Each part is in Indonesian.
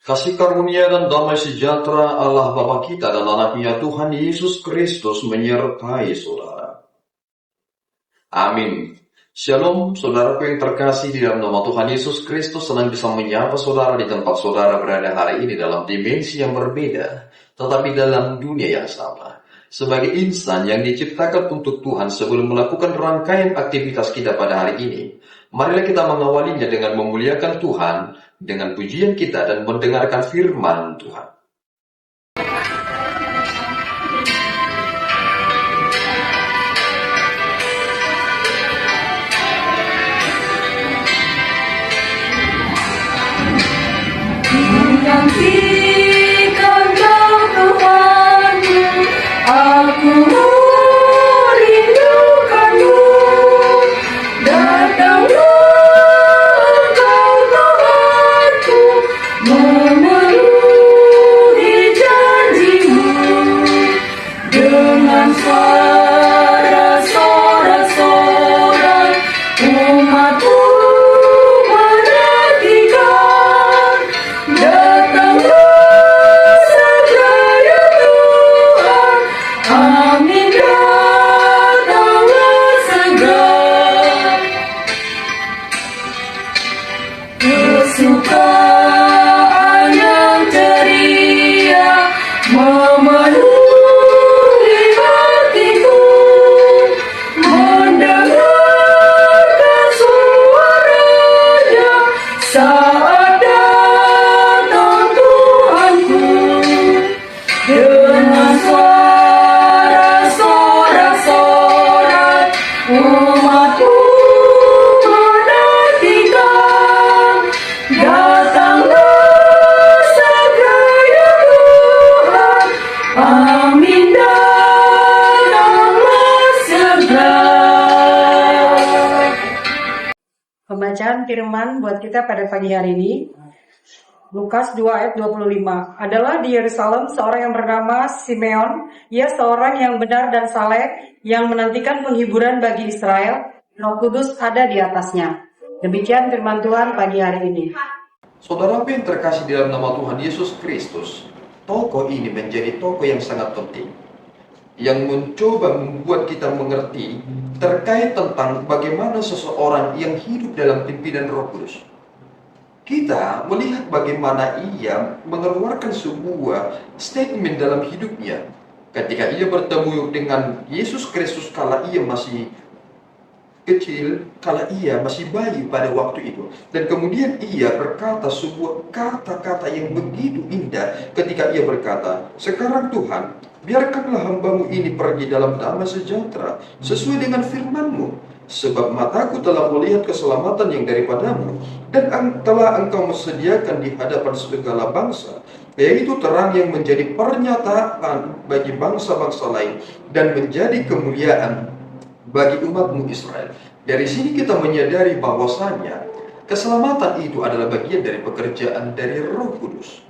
Kasih karunia dan damai sejahtera Allah Bapa kita dan anaknya Tuhan Yesus Kristus menyertai saudara. Amin. Shalom, saudaraku yang terkasih di dalam nama Tuhan Yesus Kristus. Senang bisa menyapa saudara di tempat saudara berada hari ini dalam dimensi yang berbeda, tetapi dalam dunia yang sama. Sebagai insan yang diciptakan untuk Tuhan sebelum melakukan rangkaian aktivitas kita pada hari ini, marilah kita mengawalinya dengan memuliakan Tuhan, dengan pujian kita dan mendengarkan firman Tuhan. Nantikan kau Tuhanku, aku merindukanmu. Datanglah kau Tuhanku, memenuhi janjimu. Dengan suara sorak-sorai umatmu menantikan. Datanglah segera ya Tuhan, amin, datanglah segera. Kesukaan yang ceria memenuhi hatiku, mendengarkan suaranya saat datang Tuhanku. Dengan suara sorak-sorai umatku menantikan. Datanglah segera ya Tuhan, amin, datanglah segera. Pembacaan firman buat kita pada pagi hari ini, Lukas 2 ayat 25. Adalah di Yerusalem seorang yang bernama Simeon. Ia seorang yang benar dan saleh, yang menantikan penghiburan bagi Israel. Roh Kudus ada di atasnya. Demikian firman Tuhan pagi hari ini. Saudara yang terkasih di dalam nama Tuhan Yesus Kristus, tokoh ini menjadi tokoh yang sangat penting, yang mencoba membuat kita mengerti terkait tentang bagaimana seseorang yang hidup dalam pimpinan Roh Kudus. Kita melihat bagaimana ia mengeluarkan sebuah statement dalam hidupnya ketika ia bertemu dengan Yesus Kristus kala ia masih kecil, kala ia masih bayi pada waktu itu. Dan kemudian ia berkata sebuah kata-kata yang begitu indah ketika ia berkata, "Sekarang Tuhan, biarkanlah hambamu ini pergi dalam damai sejahtera sesuai dengan firman-Mu. Sebab mataku telah melihat keselamatan yang daripadamu, dan telah Engkau sediakan di hadapan segala bangsa, yaitu terang yang menjadi pernyataan bagi bangsa-bangsa lain, dan menjadi kemuliaan bagi umat-Mu Israel." Dari sini kita menyadari bahwasanya keselamatan itu adalah bagian dari pekerjaan dari Roh Kudus.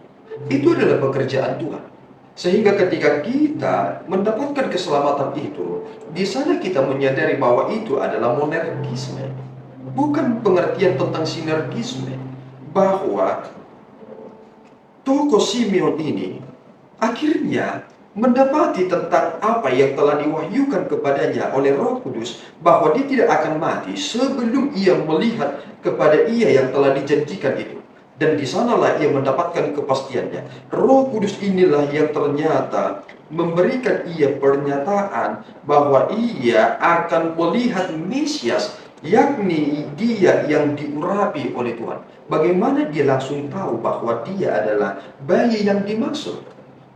Itu adalah pekerjaan Tuhan. Sehingga ketika kita mendapatkan keselamatan itu, di sana kita menyadari bahwa itu adalah monergisme. Bukan pengertian tentang sinergisme. Bahwa tokoh Simeon ini akhirnya mendapati tentang apa yang telah diwahyukan kepadanya oleh Roh Kudus, bahwa dia tidak akan mati sebelum ia melihat kepada ia yang telah dijanjikan itu. Dan di sanalah ia mendapatkan kepastiannya. Roh Kudus inilah yang ternyata memberikan ia pernyataan bahwa ia akan melihat Mesias, yakni dia yang diurapi oleh Tuhan. Bagaimana dia langsung tahu bahwa dia adalah bayi yang dimaksud?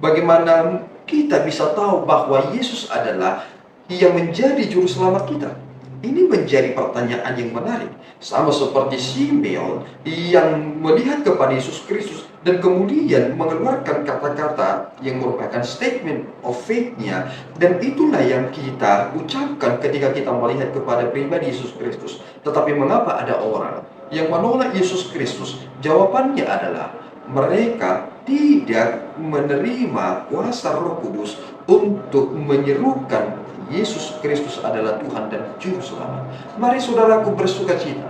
Bagaimana kita bisa tahu bahwa Yesus adalah yang menjadi juru selamat kita? Ini menjadi pertanyaan yang menarik. Sama seperti Simeon yang melihat kepada Yesus Kristus dan kemudian mengeluarkan kata-kata yang merupakan statement of faith-nya. Dan itulah yang kita ucapkan ketika kita melihat kepada pribadi Yesus Kristus. Tetapi mengapa ada orang yang menolak Yesus Kristus? Jawabannya adalah mereka tidak menerima kuasa Roh Kudus untuk menyerukan Yesus Kristus adalah Tuhan dan Juru Selamat. Mari saudaraku bersuka cita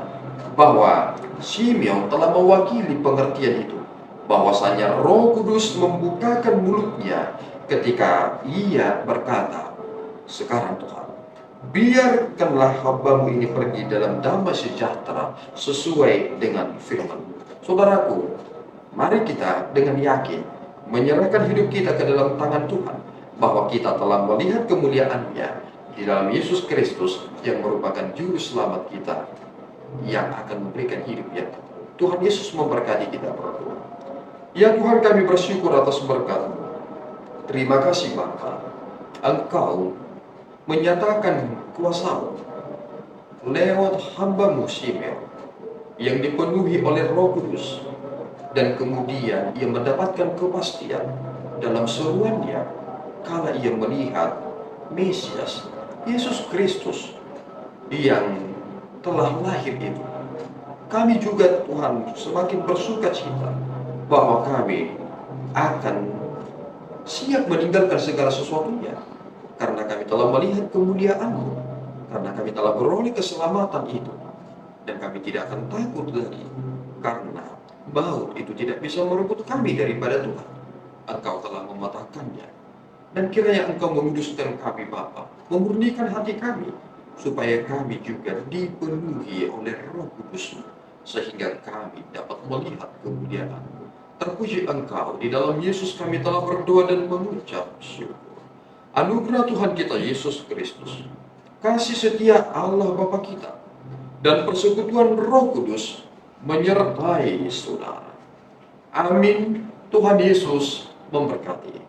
bahwa Simeon telah mewakili pengertian itu. bahwasanya Roh Kudus membukakan mulutnya ketika ia berkata, "Sekarang Tuhan, biarkanlah hambamu ini pergi dalam damai sejahtera sesuai dengan firman-Mu." Saudaraku, mari kita dengan yakin menyerahkan hidup kita ke dalam tangan Tuhan, bahwa kita telah melihat kemuliaan-Nya di dalam Yesus Kristus yang merupakan juru selamat kita yang akan memberikan hidup yang kekal. Tuhan Yesus memberkati kita berdua. Ya Tuhan, kami bersyukur atas berkat-Mu. Terima kasih Bapa, Engkau menyatakan kuasa-Mu lewat hamba-Mu Simeon yang dipenuhi oleh Roh Kudus, dan kemudian ia mendapatkan kepastian dalam seruannya kala ia melihat Mesias Yesus Kristus yang telah lahir itu. Kami juga Tuhan semakin bersuka cita bahwa kami akan siap meninggalkan segala sesuatunya, karena kami telah melihat kemuliaan-Mu, karena kami telah beroleh keselamatan itu, dan kami tidak akan takut lagi, karena maut itu tidak bisa merebut kami daripada Tuhan. Engkau telah mematahkannya, dan kiranya Engkau menguduskan kami Bapa, memurnikan hati kami, supaya kami juga dipenuhi oleh Roh Kudus, sehingga kami dapat melihat kemuliaan-Mu. Terpuji Engkau, di dalam Yesus kami telah berdoa dan mengucap syukur. Anugerah Tuhan kita Yesus Kristus, kasih setia Allah Bapa kita, dan persekutuan Roh Kudus menyertai saudara. Amin. Tuhan Yesus memberkati.